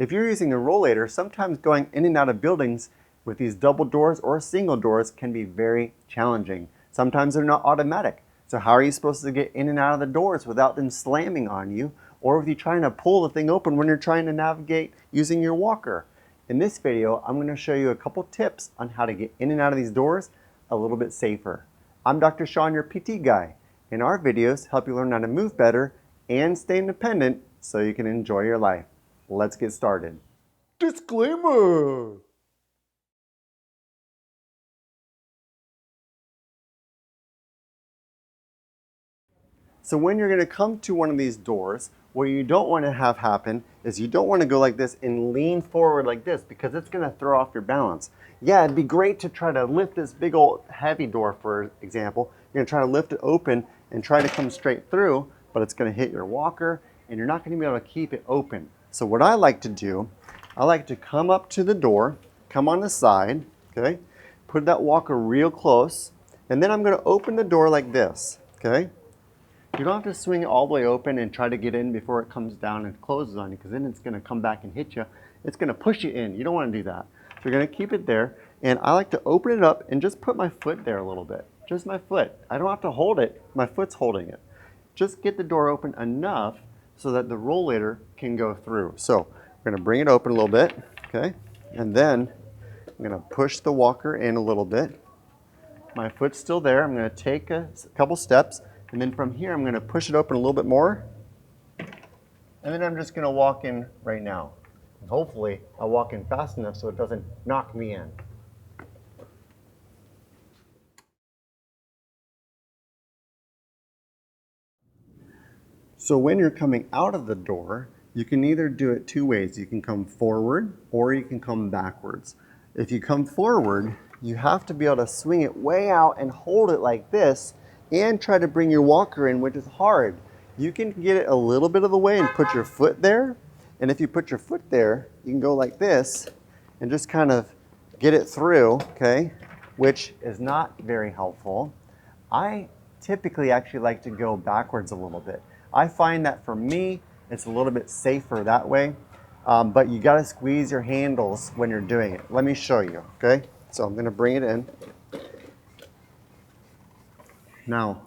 If you're using a rollator, sometimes going in and out of buildings with these double doors or single doors can be very challenging. Sometimes they're not automatic. So how are you supposed to get in and out of the doors without them slamming on you, or with you trying to pull the thing open when you're trying to navigate using your walker? In this video, I'm going to show you a couple tips on how to get in and out of these doors a little bit safer. I'm Dr. Sean, your PT guy, and our videos help you learn how to move better and stay independent so you can enjoy your life. Let's get started. Disclaimer! So when you're going to come to one of these doors, what you don't want to have happen is you don't want to go like this and lean forward like this, because it's going to throw off your balance. Yeah, it'd be great to try to lift this big old heavy door, for example. You're going to try to lift it open and try to come straight through, but it's going to hit your walker and you're not going to be able to keep it open. So what I like to do, I like to come up to the door, come on the side, okay? Put that walker real close, and then I'm going to open the door like this, okay? You don't have to swing it all the way open and try to get in before it comes down and closes on you, because then it's going to come back and hit you. It's going to push you in. You don't want to do that. So you're going to keep it there, and I like to open it up and just put my foot there a little bit. Just my foot. I don't have to hold it. My foot's holding it. Just get the door open enough so that the rollator can go through. So we're going to bring it open a little bit, okay? And then I'm going to push the walker in a little bit. My foot's still there. I'm going to take a couple steps. And then from here, I'm going to push it open a little bit more. And then I'm just going to walk in right now. And hopefully, I'll walk in fast enough so it doesn't knock me in. So when you're coming out of the door, you can either do it two ways. You can come forward or you can come backwards. If you come forward, you have to be able to swing it way out and hold it like this, and try to bring your walker in, which is hard. You can get it a little bit of the way and put your foot there. And if you put your foot there, you can go like this and just kind of get it through, okay? Which is not very helpful. I typically actually like to go backwards a little bit. I find that for me, it's a little bit safer that way. But you gotta squeeze your handles when you're doing it. Let me show you, okay? So I'm gonna bring it in. Now,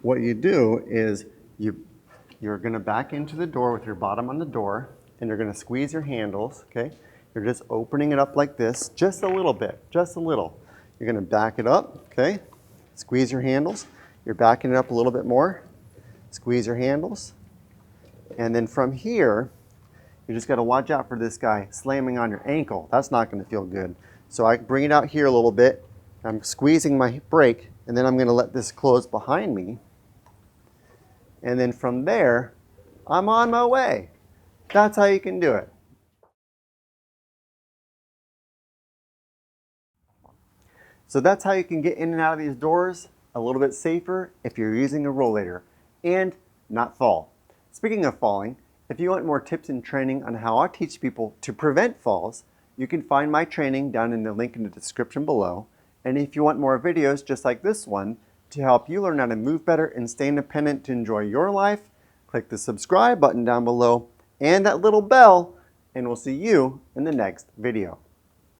what you do is you're going to back into the door with your bottom on the door, and you're going to squeeze your handles, okay? You're just opening it up like this, just a little bit, just a little. You're going to back it up, okay? Squeeze your handles. You're backing it up a little bit more. Squeeze your handles. And then from here, you just got to watch out for this guy slamming on your ankle. That's not going to feel good. So I bring it out here a little bit. I'm squeezing my brake. And then I'm going to let this close behind me. And then from there, I'm on my way. That's how you can do it. So that's how you can get in and out of these doors a little bit safer if you're using a rollator and not fall. Speaking of falling, if you want more tips and training on how I teach people to prevent falls, you can find my training down in the link in the description below. And if you want more videos just like this one to help you learn how to move better and stay independent to enjoy your life, click the subscribe button down below and that little bell, and we'll see you in the next video.